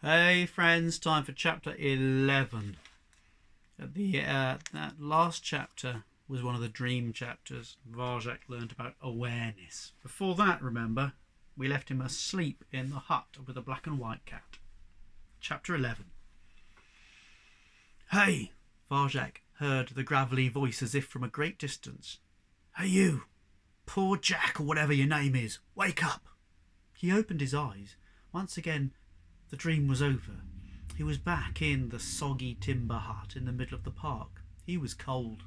Hey friends, time for chapter 11. That last chapter was one of the dream chapters. Varjak learned about awareness. Before that, remember, we left him asleep in the hut with a black and white cat. Chapter 11. Hey! Varjak heard the gravelly voice as if from a great distance. Hey you! Poor Jack, or whatever your name is, wake up! He opened his eyes. Once again, the dream was over. He was back in the soggy timber hut in the middle of the park. He was cold,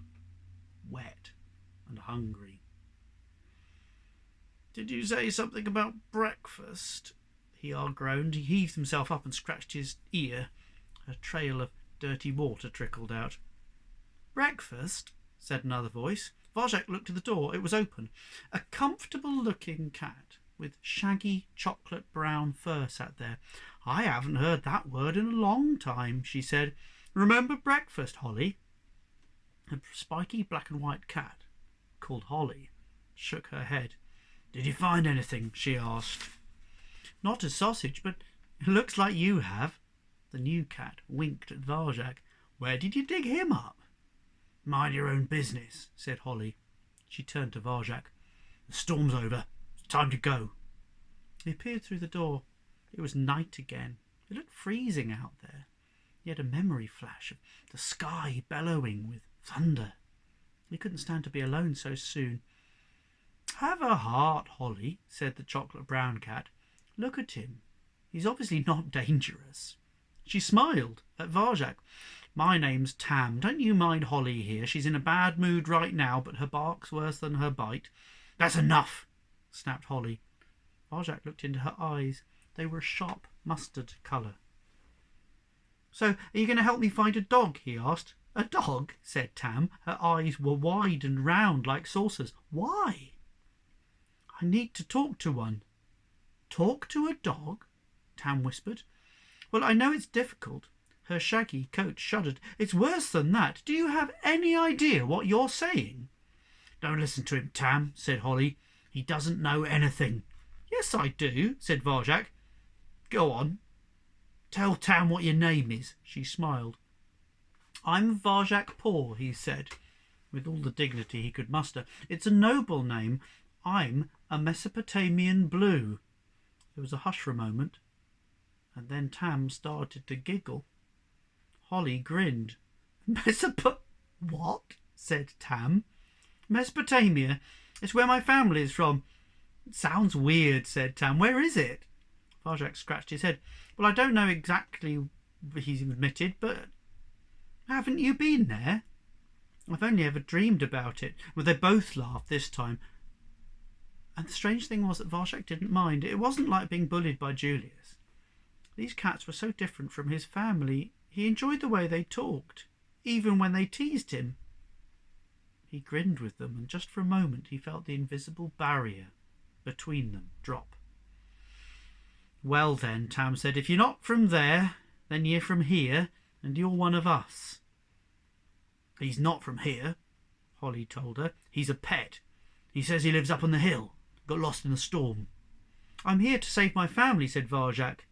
wet, and hungry. Did you say something about breakfast? He groaned. He heaved himself up and scratched his ear. A trail of dirty water trickled out. Breakfast? Said another voice. Varjak looked at the door. It was open. A comfortable-looking cat with shaggy chocolate-brown fur sat there. I haven't heard that word in a long time, she said. Remember breakfast, Holly? A spiky black and white cat, called Holly, shook her head. Did you find anything? She asked. Not a sausage, but it looks like you have. The new cat winked at Varjak. Where did you dig him up? Mind your own business, said Holly. She turned to Varjak. The storm's over. It's time to go. He peered through the door. It was night again. It looked freezing out there. He had a memory flash of the sky bellowing with thunder. He couldn't stand to be alone so soon. Have a heart, Holly, said the chocolate-brown cat. Look at him. He's obviously not dangerous. She smiled at Varjak. My name's Tam. Don't you mind Holly here. She's in a bad mood right now, but her bark's worse than her bite. That's enough, snapped Holly. Varjak looked into her eyes. They were a sharp mustard colour. So, are you going to help me find a dog? He asked. A dog? Said Tam. Her eyes were wide and round like saucers. Why? I need to talk to one. Talk to a dog? Tam whispered. Well, I know it's difficult. Her shaggy coat shuddered. It's worse than that. Do you have any idea what you're saying? Don't listen to him, Tam, said Holly. He doesn't know anything. Yes, I do, said Varjak. Go on. Tell Tam what your name is, she smiled. I'm Varjak Paw, he said, with all the dignity he could muster. It's a noble name. I'm a Mesopotamian blue. There was a hush for a moment, and then Tam started to giggle. Holly grinned. What? Said Tam. Mesopotamia. It's where my family is from. It sounds weird, said Tam. Where is it? Varjak scratched his head. Well, I don't know exactly, he admitted, but haven't you been there? I've only ever dreamed about it. Well, they both laughed this time. And the strange thing was that Varjak didn't mind. It wasn't like being bullied by Julius. These cats were so different from his family. He enjoyed the way they talked, even when they teased him. He grinned with them, and just for a moment he felt the invisible barrier between them drop. Well then, Tam said, if you're not from there, then you're from here, and you're one of us. He's not from here, Holly told her. He's a pet. He says he lives up on the hill. Got lost in the storm. I'm here to save my family, said Varjak.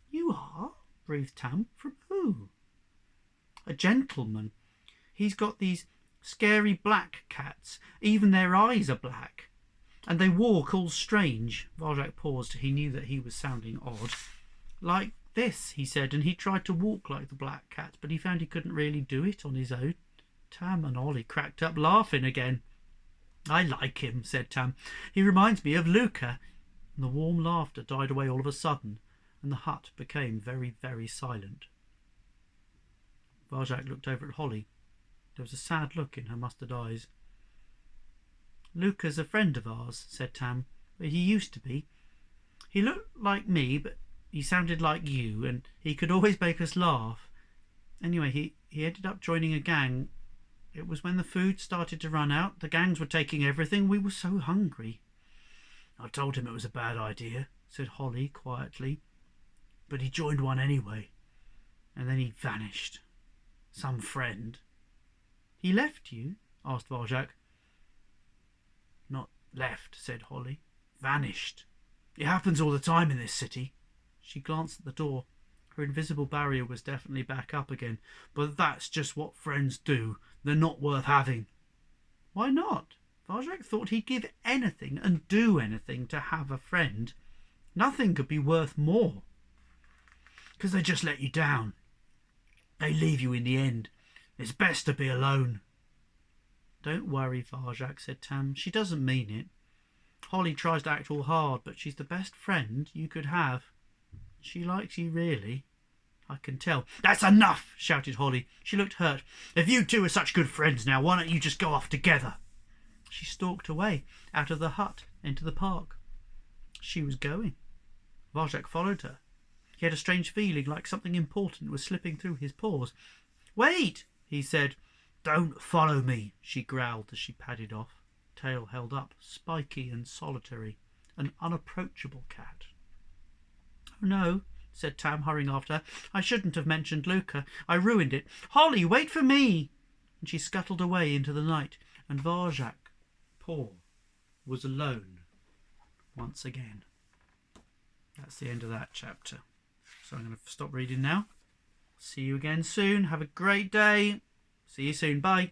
You are? Breathed Tam. From who? A gentleman. He's got these scary black cats. Even their eyes are black. And they walk all strange. Varjak paused. He knew that he was sounding odd. Like this, he said, and he tried to walk like the black cat, but he found he couldn't really do it on his own. Tam and Ollie cracked up laughing again. I like him, said Tam. He reminds me of Luca. And the warm laughter died away all of a sudden, and the hut became very, very silent. Varjak looked over at Holly. There was a sad look in her mustard eyes. Luca's a friend of ours, said Tam. He used to be. He looked like me, but he sounded like you, and he could always make us laugh. Anyway, he ended up joining a gang. It was when the food started to run out. The gangs were taking everything. We were so hungry. I told him it was a bad idea, said Holly quietly. But he joined one anyway. And then he vanished. Some friend. He left you? Asked Varjak. Not left, said Holly. Vanished. It happens all the time in this city. She glanced at the door. Her invisible barrier was definitely back up again. But that's just what friends do. They're not worth having. Why not? Varjak thought he'd give anything and do anything to have a friend. Nothing could be worth more. Because they just let you down. They leave you in the end. It's best to be alone. Don't worry, Varjak, said Tam. She doesn't mean it. Holly tries to act all hard, but she's the best friend you could have. She likes you, really. I can tell. That's enough, shouted Holly. She looked hurt. If you two are such good friends now, why don't you just go off together? She stalked away, out of the hut, into the park. She was going. Varjak followed her. He had a strange feeling like something important was slipping through his pores. Wait, he said. Don't follow me, she growled as she padded off, tail held up, spiky and solitary, an unapproachable cat. Oh, no, said Tam, hurrying after her. I shouldn't have mentioned Luca. I ruined it. Holly, wait for me! And she scuttled away into the night, and Varjak, poor, was alone once again. That's the end of that chapter. So I'm going to stop reading now. See you again soon. Have a great day. See you soon. Bye.